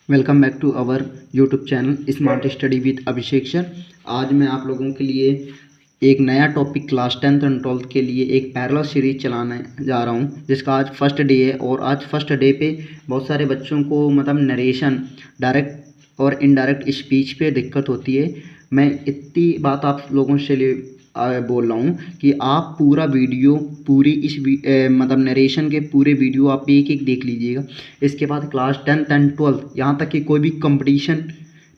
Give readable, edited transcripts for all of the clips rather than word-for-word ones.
Welcome back to our YouTube channel smart study with Abhishek sir. आज मैं आप लोगों के लिए एक नया topic class 10th and 12th के लिए एक पैरेलल सीरीज चलाने जा रहा हूं, जिसका आज फर्स्ट डे है। और आज फर्स्ट डे पे बहुत सारे बच्चों को मतलब नरेशन, डायरेक्ट और इनडायरेक्ट स्पीच पे दिक्कत होती है। मैं इतनी बात आप लोगों से बोल रहा हूँ कि आप पूरा वीडियो पूरी मतलब नरेशन के पूरे वीडियो आप एक एक देख लीजिएगा। इसके बाद क्लास 10th एंड 12th यहाँ तक कि कोई भी कंपटीशन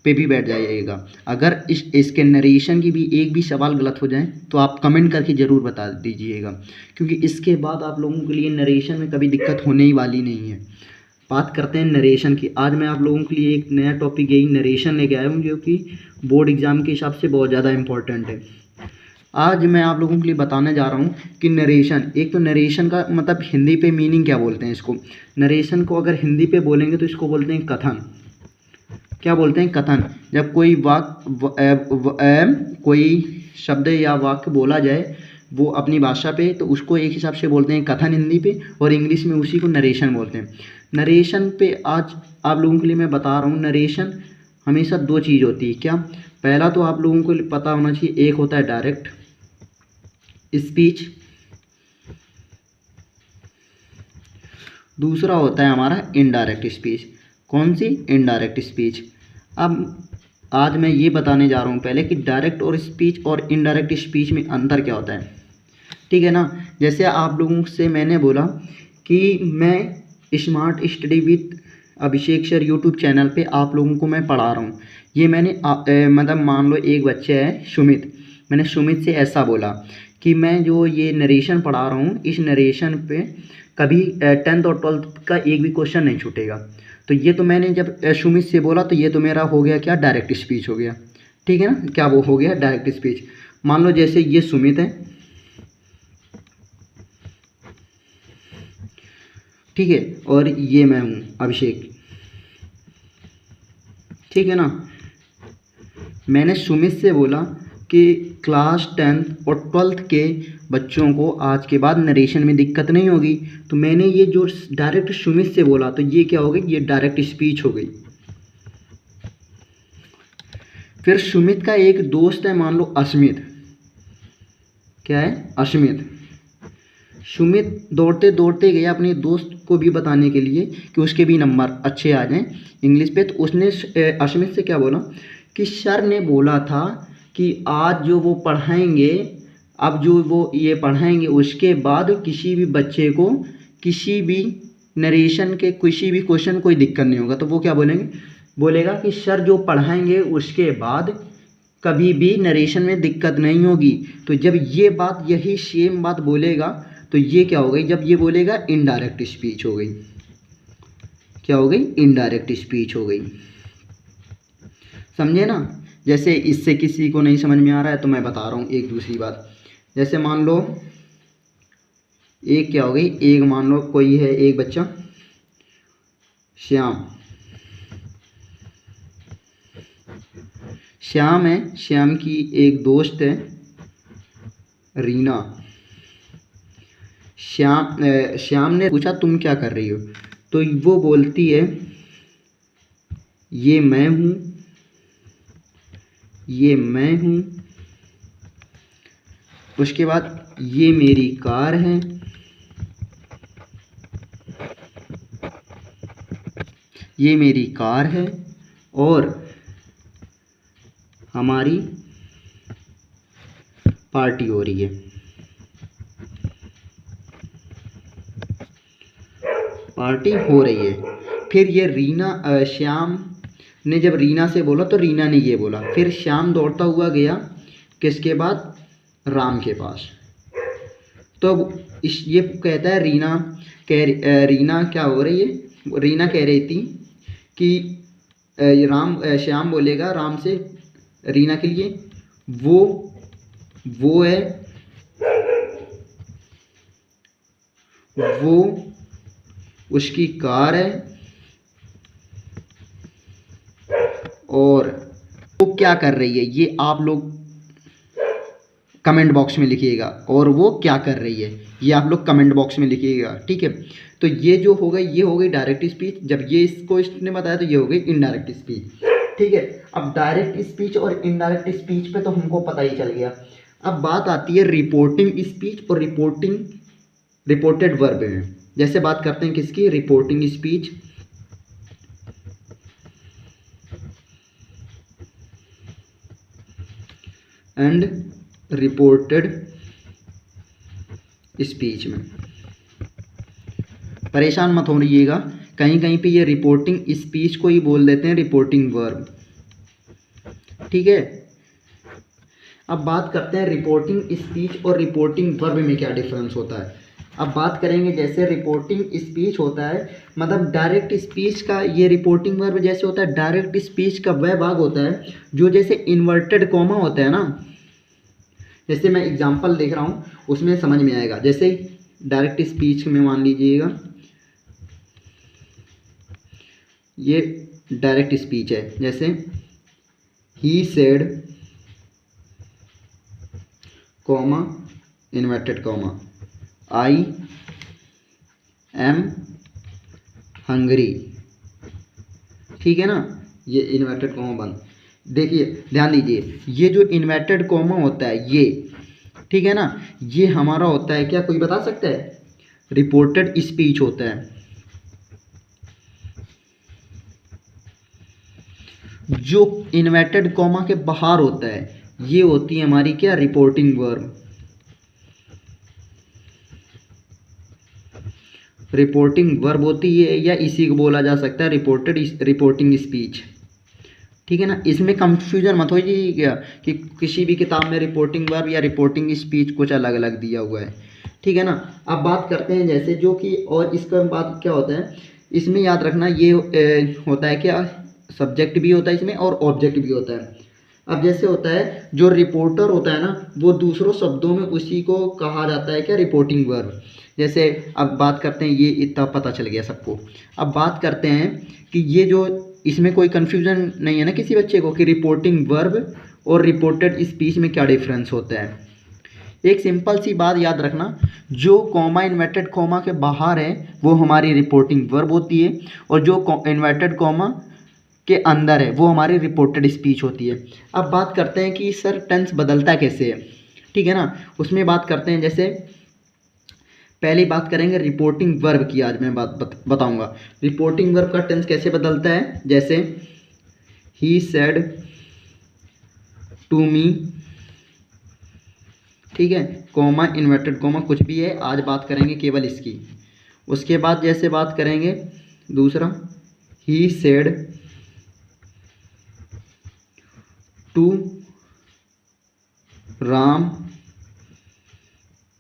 पे भी बैठ जाइएगा। अगर इसके नरेशन की भी एक भी सवाल गलत हो जाए तो आप कमेंट करके ज़रूर बता दीजिएगा, क्योंकि इसके बाद आप लोगों के लिए नरेशन में कभी दिक्कत होने ही वाली नहीं है। बात करते हैं नरेशन की। आज मैं आप लोगों के लिए एक नया टॉपिक यही नरेशन लेके आया हूँ, जो कि बोर्ड एग्ज़ाम के हिसाब से बहुत ज़्यादा इंपॉर्टेंट है। आज मैं आप लोगों के लिए बताने जा रहा हूँ कि नरेशन, एक तो नरेशन का मतलब हिंदी पे मीनिंग क्या बोलते हैं इसको। नरेशन को अगर हिंदी पे बोलेंगे तो इसको बोलते हैं कथन। क्या बोलते हैं? कथन। जब कोई कोई शब्द या वाक्य बोला जाए वो अपनी भाषा पे, तो उसको एक हिसाब से बोलते हैं कथन हिंदी पे, और इंग्लिश में उसी को नरेशन बोलते हैं। नरेशन पे आज आप लोगों के लिए मैं बता रहा हूँ। नरेशन हमेशा दो चीज़ होती है। क्या? पहला तो आप लोगों को पता होना चाहिए, एक होता है डायरेक्ट स्पीच, दूसरा होता है हमारा इनडायरेक्ट स्पीच। कौन सी? Indirect speech. अब आज मैं ये बताने जा रहा हूँ पहले कि डायरेक्ट और स्पीच और इनडायरेक्ट स्पीच में अंतर क्या होता है, ठीक है ना। जैसे आप लोगों से मैंने बोला कि मैं smart study with Abhishek sir YouTube channel पे आप लोगों को मैं पढ़ा रहा हूँ। ये मैंने मतलब मान लो एक बच्चा है सुमित, मैंने सुमित से ऐसा बोला कि मैं जो ये नरेशन पढ़ा रहा हूँ, इस नरेशन पे कभी 10th और 12th का एक भी क्वेश्चन नहीं छूटेगा। तो ये तो मैंने जब सुमित से बोला तो ये तो मेरा हो गया क्या? डायरेक्ट स्पीच हो गया, ठीक है ना। क्या वो हो गया? Direct speech. मान लो जैसे ये सुमित है, ठीक है, और ये मैं हूँ अभिषेक, ठीक है ना। मैंने सुमित से बोला कि क्लास 10th और 12th के बच्चों को आज के बाद नरेशन में दिक्कत नहीं होगी। तो मैंने ये जो डायरेक्ट सुमित से बोला तो ये क्या हो गई? ये डायरेक्ट स्पीच हो गई। फिर सुमित का एक दोस्त है, मान लो अस्मित। क्या है? अस्मित। सुमित दौड़ते दौड़ते गया अपने दोस्त को भी बताने के लिए कि उसके भी नंबर अच्छे आ जाएं इंग्लिश पे। तो उसने अस्मित से क्या बोला कि सर ने बोला था कि आज जो वो पढ़ाएंगे, अब जो वो ये पढ़ाएंगे उसके बाद किसी भी बच्चे को किसी भी नरेशन के किसी भी क्वेश्चन कोई दिक्कत नहीं होगा। तो वो क्या बोलेंगे? बोलेगा कि सर जो पढ़ाएंगे उसके बाद कभी भी नरेशन में दिक्कत नहीं होगी। तो जब ये बात, यही सेम बात बोलेगा तो ये क्या हो गई? जब ये बोलेगा इनडायरेक्ट स्पीच हो गई। क्या हो गई? इनडायरेक्ट स्पीच हो गई। समझे ना। जैसे इससे किसी को नहीं समझ में आ रहा है तो मैं बता रहा हूँ एक दूसरी बात। जैसे मान लो एक क्या हो गई, एक मान लो कोई है एक बच्चा श्याम। श्याम है, श्याम की एक दोस्त है रीना। श्याम ने पूछा तुम क्या कर रही हो? तो वो बोलती है ये मैं हूँ, ये मैं हूँ। उसके बाद ये मेरी कार है, ये मेरी कार है, और हमारी पार्टी हो रही है। पार्टी हो रही है। फिर ये रीना, श्याम ने जब रीना से बोला तो रीना ने ये बोला। फिर श्याम दौड़ता हुआ गया किसके पास? राम के पास। तो ये कहता है रीना क्या हो रही है? रीना कह रही थी कि श्याम बोलेगा राम से रीना के लिए वो है, वो उसकी कार है, और वो क्या कर रही है ये आप लोग कमेंट बॉक्स में लिखिएगा, और वो क्या कर रही है ये आप लोग कमेंट बॉक्स में लिखिएगा, ठीक है। तो ये जो हो गई ये हो गई डायरेक्ट स्पीच, जब ये इसने बताया तो ये हो गई इनडायरेक्ट स्पीच, ठीक है। अब डायरेक्ट स्पीच और इनडायरेक्ट स्पीच पे तो हमको पता ही चल गया। अब बात आती है रिपोर्टिंग स्पीच और रिपोर्टेड वर्ब में। जैसे बात करते हैं किसकी, reporting speech and reported speech में। परेशान मत होइएगा, कहीं कहीं पे ये रिपोर्टिंग स्पीच को ही बोल देते हैं रिपोर्टिंग वर्ब, ठीक है। अब बात करते हैं रिपोर्टिंग स्पीच और रिपोर्टिंग वर्ब में क्या डिफरेंस होता है। अब बात करेंगे, जैसे रिपोर्टिंग स्पीच होता है मतलब डायरेक्ट स्पीच का, ये रिपोर्टिंग वर्ब जैसे होता है डायरेक्ट स्पीच का वह भाग होता है जो जैसे इन्वर्टेड कॉमा होता है ना, जैसे मैं एग्जांपल देख रहा हूँ उसमें समझ में आएगा। जैसे डायरेक्ट स्पीच में मान लीजिएगा ये डायरेक्ट स्पीच है, जैसे ही said comma inverted comma I am Hungary, ठीक है ना, ये इन्वर्टेड कॉमा बंद। देखिए ध्यान दीजिए, ये जो इन्वर्टेड कॉमा होता है ये, ठीक है ना, ये हमारा होता है क्या, कोई बता सकता है, रिपोर्टेड स्पीच होता है। जो इन्वर्टेड कॉमा के बाहर होता है ये होती है हमारी क्या, रिपोर्टिंग वर्ब। रिपोर्टिंग वर्ब होती है, या इसी को बोला जा सकता है रिपोर्टिंग स्पीच, ठीक है ना। इसमें कंफ्यूजन मत होइए क्या कि किसी भी किताब में रिपोर्टिंग वर्ब या रिपोर्टिंग स्पीच कुछ अलग अलग दिया हुआ है, ठीक है ना। अब बात करते हैं जैसे जो कि, और इसका बात क्या होता है, इसमें याद रखना ये होता है क्या, सब्जेक्ट भी होता है इसमें और ऑब्जेक्ट भी होता है। अब जैसे होता है जो रिपोर्टर होता है ना, वो दूसरों शब्दों में उसी को कहा जाता है क्या, रिपोर्टिंग वर्ब। जैसे अब बात करते हैं, ये इतना पता चल गया सबको। अब बात करते हैं कि ये जो, इसमें कोई कन्फ्यूजन नहीं है ना किसी बच्चे को कि रिपोर्टिंग वर्ब और रिपोर्टेड स्पीच में क्या डिफरेंस होता है। एक सिंपल सी बात याद रखना, जो कॉमा इन्वर्टेड कॉमा के बाहर है वो हमारी रिपोर्टिंग वर्ब होती है, और जो इन्वर्टेड कॉमा के अंदर है वो हमारी रिपोर्टेड स्पीच होती है। अब बात करते हैं कि सर टेंस बदलता कैसे है, ठीक है ना। उसमें बात करते हैं, जैसे पहली बात करेंगे रिपोर्टिंग वर्ब की, आज मैं बात बताऊंगा रिपोर्टिंग वर्ब का टेंस कैसे बदलता है। जैसे ही सेड टू मी, ठीक है, कॉमा इन्वर्टेड कॉमा कुछ भी है, आज बात करेंगे केवल इसकी। उसके बाद जैसे बात करेंगे दूसरा, he said to Ram,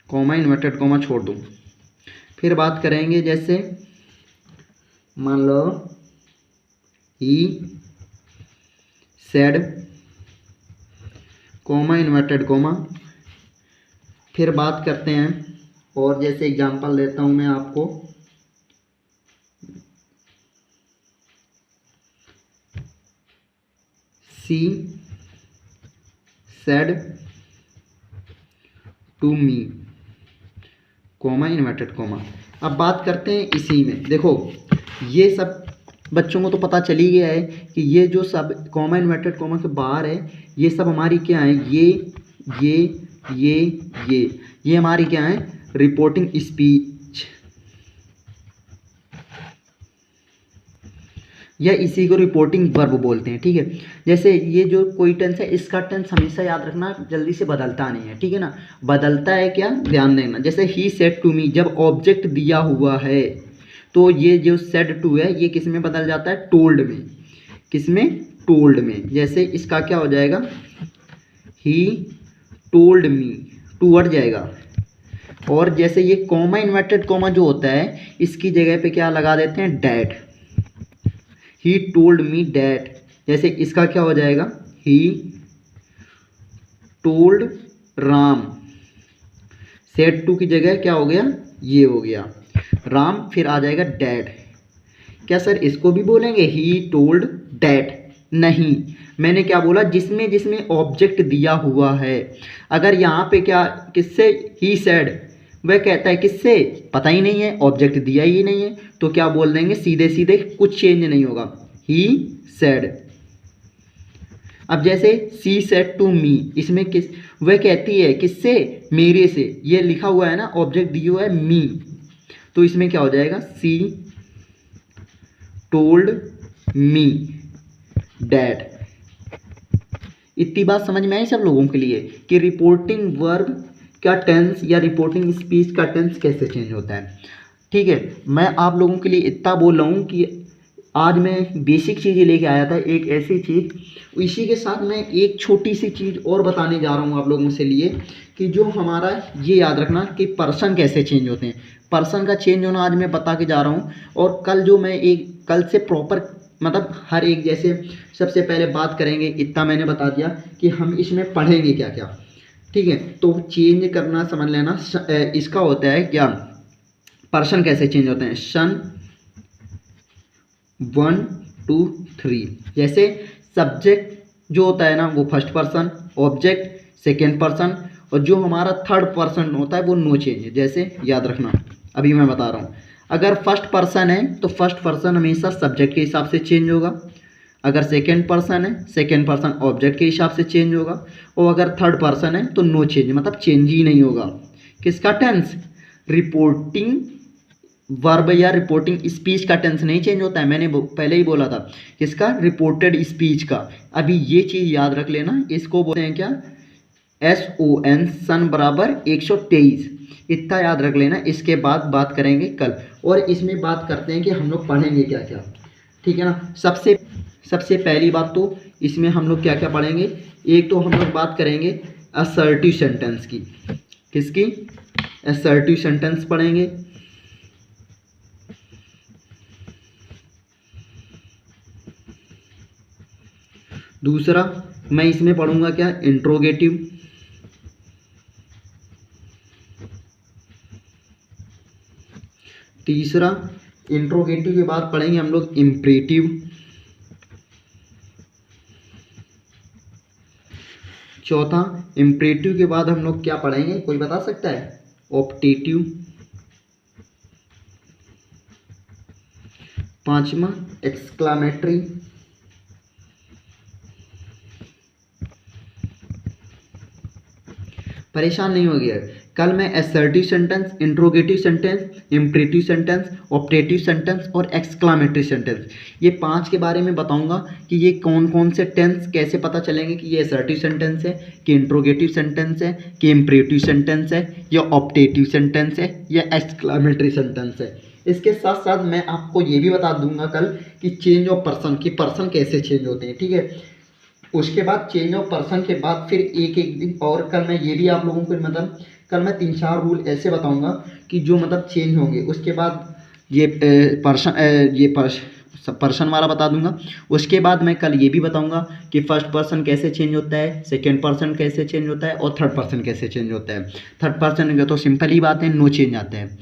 comma inverted comma छोड़ दूँ। फिर बात करेंगे जैसे मान लो he said comma inverted comma. फिर बात करते हैं, और जैसे एग्जांपल देता हूँ मैं आपको, she said to me, comma inverted comma. अब बात करते हैं इसी में, देखो ये सब बच्चों को तो पता चल ही गया है कि ये जो सब कॉमा इन्वर्टेड कॉमा के बाहर है ये सब हमारी क्या है, ये हमारी क्या है, रिपोर्टिंग स्पीच, या इसी को रिपोर्टिंग वर्ब बोलते हैं, ठीक है। जैसे ये जो कोई टेंस है इसका टेंस हमेशा याद रखना जल्दी से बदलता नहीं है, ठीक है ना। बदलता है क्या, ध्यान देना। जैसे ही सेड टू मी, जब ऑब्जेक्ट दिया हुआ है तो ये जो सेड टू है ये किस में बदल जाता है, टोल्ड में। किस में, टोल्ड में। जैसे इसका क्या हो जाएगा, ही टोल्ड मी, टू हट जाएगा। और जैसे ये कॉमा इन्वर्टेड कॉमा जो होता है इसकी जगह पे क्या लगा देते हैं, that, he told me that. जैसे इसका क्या हो जाएगा, he told Ram, said to की जगह क्या हो गया, ये हो गया राम, फिर आ जाएगा डैट। क्या सर इसको भी बोलेंगे, ही टोल्ड डैट, नहीं, मैंने क्या बोला, जिसमें जिसमें ऑब्जेक्ट दिया हुआ है। अगर यहाँ पे क्या, किससे, ही सेड, वह कहता है किससे, पता ही नहीं है, ऑब्जेक्ट दिया ही नहीं है, तो क्या बोल देंगे, सीधे सीधे कुछ चेंज नहीं होगा, ही सेड। अब जैसे सी सेड टू मी, इसमें किस, वह कहती है किससे, मेरे से, ये लिखा हुआ है ना, ऑब्जेक्ट दिया हुआ है मी, तो इसमें क्या हो जाएगा, सी टोल्ड मी डैट। इतनी बात समझ में आई सब लोगों के लिए कि रिपोर्टिंग वर्ब का टेंस या रिपोर्टिंग स्पीच का टेंस कैसे चेंज होता है। ठीक है, मैं आप लोगों के लिए इतना बोल रहा हूँ कि आज मैं बेसिक चीज़ें लेके आया था, एक ऐसी चीज़, इसी के साथ मैं एक छोटी सी चीज़ और बताने जा रहा हूँ आप लोगों से लिए कि जो हमारा, ये याद रखना कि पर्सन कैसे चेंज होते हैं, पर्सन का चेंज होना आज मैं बता के जा रहा हूँ। और कल जो मैं कल से प्रॉपर मतलब हर एक, जैसे सबसे पहले बात करेंगे, इतना मैंने बता दिया कि हम इसमें पढ़ेंगे क्या क्या। ठीक है, तो चेंज करना समझ लेना, इसका होता है क्या, पर्सन कैसे चेंज होते हैं, सन 1 2 3। जैसे सब्जेक्ट जो होता है ना वो first person, object second person, और जो हमारा थर्ड पर्सन होता है वो नो चेंज। जैसे याद रखना, अभी मैं बता रहा हूँ, अगर फर्स्ट पर्सन है तो फर्स्ट पर्सन हमेशा सब्जेक्ट के हिसाब से चेंज होगा, अगर सेकेंड पर्सन है सेकेंड पर्सन ऑब्जेक्ट के हिसाब से चेंज होगा, और अगर थर्ड पर्सन है तो नो चेंज, मतलब चेंज ही नहीं होगा। किसका टेंस, रिपोर्टिंग वर्ब या रिपोर्टिंग स्पीच का टेंस नहीं चेंज होता है, मैंने पहले ही बोला था। किसका, रिपोर्टेड स्पीच का। अभी ये चीज़ याद रख लेना, इसको बोलते हैं क्या, SON, सन बराबर 123, इतना याद रख लेना। इसके बाद बात करेंगे कल, और इसमें बात करते हैं कि हम लोग पढ़ेंगे क्या क्या। ठीक है ना, सबसे पहली बात तो इसमें हम लोग क्या क्या पढ़ेंगे, एक तो हम लोग बात करेंगे असर्टिव सेंटेंस की। किसकी, असर्टिव सेंटेंस पढ़ेंगे। दूसरा मैं इसमें पढ़ूंगा क्या, इंट्रोगेटिव। तीसरा इंट्रोगेटिव के बाद पढ़ेंगे हम लोग इम्परेटिव। चौथा इम्परेटिव के बाद हम लोग क्या पढ़ेंगे, कोई बता सकता है, ऑप्टेटिव। पांचवा एक्सक्लामेटरी। परेशान नहीं हो गया, कल मैं assertive sentence, interrogative sentence, imperative sentence, optative sentence और एक्सक्लामेटरी सेंटेंस, ये 5 के बारे में बताऊंगा कि ये कौन कौन से टेंस कैसे पता चलेंगे कि ये असर्टिव सेंटेंस है, कि इंट्रोगेटिव सेंटेंस है, कि इम्परेटिव सेंटेंस है, या ऑप्टेटिव सेंटेंस है, या एक्सक्लामेटरी सेंटेंस है। इसके साथ साथ मैं आपको ये भी बता दूंगा कल कि चेंज ऑफ पर्सन, की पर्सन कैसे चेंज होते हैं। ठीक है, उसके बाद चेंज ऑफ पर्सन के बाद फिर एक एक दिन, और कल मैं ये भी आप लोगों को मतलब कल मैं 3-4 रूल ऐसे बताऊंगा कि जो मतलब चेंज होंगे। उसके बाद ये पर्सन वाला बता दूंगा। उसके बाद मैं कल ये भी बताऊंगा कि फर्स्ट पर्सन कैसे चेंज होता है, सेकेंड पर्सन कैसे चेंज होता है, और थर्ड पर्सन कैसे चेंज होता है। थर्ड पर्सन का तो सिंपल ही बात है, नो चेंज आते हैं।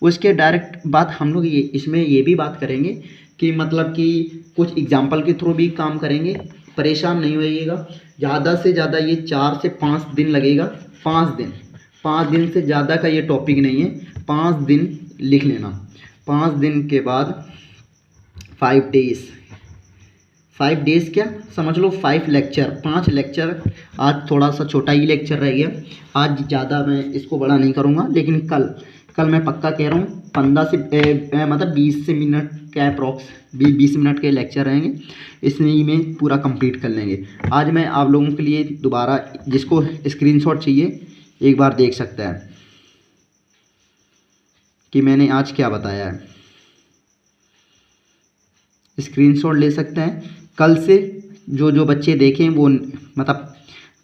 उसके डायरेक्ट बात हम लोग इसमें ये भी बात करेंगे कि मतलब कि कुछ एग्जाम्पल के थ्रू भी काम करेंगे। परेशान नहीं होइएगा, ज़्यादा से ज़्यादा ये 4 से 5 दिन लगेगा। 5 दिन से ज़्यादा का ये टॉपिक नहीं है, 5 दिन लिख लेना। 5 दिन के बाद 5 डेज़, 5 डेज़ क्या समझ लो, 5 लेक्चर, 5 लेक्चर। आज थोड़ा सा छोटा ही लेक्चर रह गया, आज ज़्यादा मैं इसको बड़ा नहीं करूँगा, लेकिन कल मैं पक्का कह रहा हूँ 15 से मतलब 20 से मिनट क्या अप्रॉक्स 20 मिनट के लेक्चर रहेंगे, इसमें में पूरा कंप्लीट कर लेंगे। आज मैं आप लोगों के लिए दोबारा, जिसको स्क्रीनशॉट चाहिए एक बार देख सकता है कि मैंने आज क्या बताया है, स्क्रीनशॉट ले सकते हैं। कल से जो बच्चे देखें वो मतलब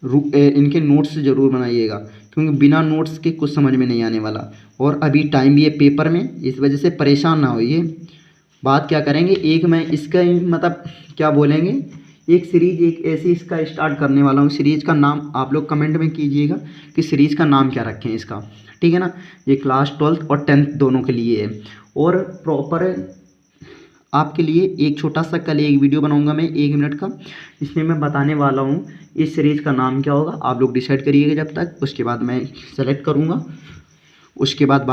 इनके नोट्स ज़रूर बनाइएगा, क्योंकि बिना नोट्स के कुछ समझ में नहीं आने वाला। और अभी टाइम भी है पेपर में, इस वजह से परेशान ना होइए। बात क्या करेंगे, एक मैं इसका मतलब क्या बोलेंगे, एक सीरीज, एक ऐसी इसका स्टार्ट करने वाला हूँ। सीरीज़ का नाम आप लोग कमेंट में कीजिएगा कि सीरीज़ का नाम क्या रखें इसका, ठीक है ना। ये क्लास 12th और 10th दोनों के लिए है। और प्रॉपर आपके लिए एक छोटा सा कल एक वीडियो बनाऊंगा मैं 1 मिनट का, इसमें मैं बताने वाला हूँ इस सीरीज़ का नाम क्या होगा। आप लोग डिसाइड करिएगा जब तक, उसके बाद मैं सेलेक्ट करूँगा, उसके बाद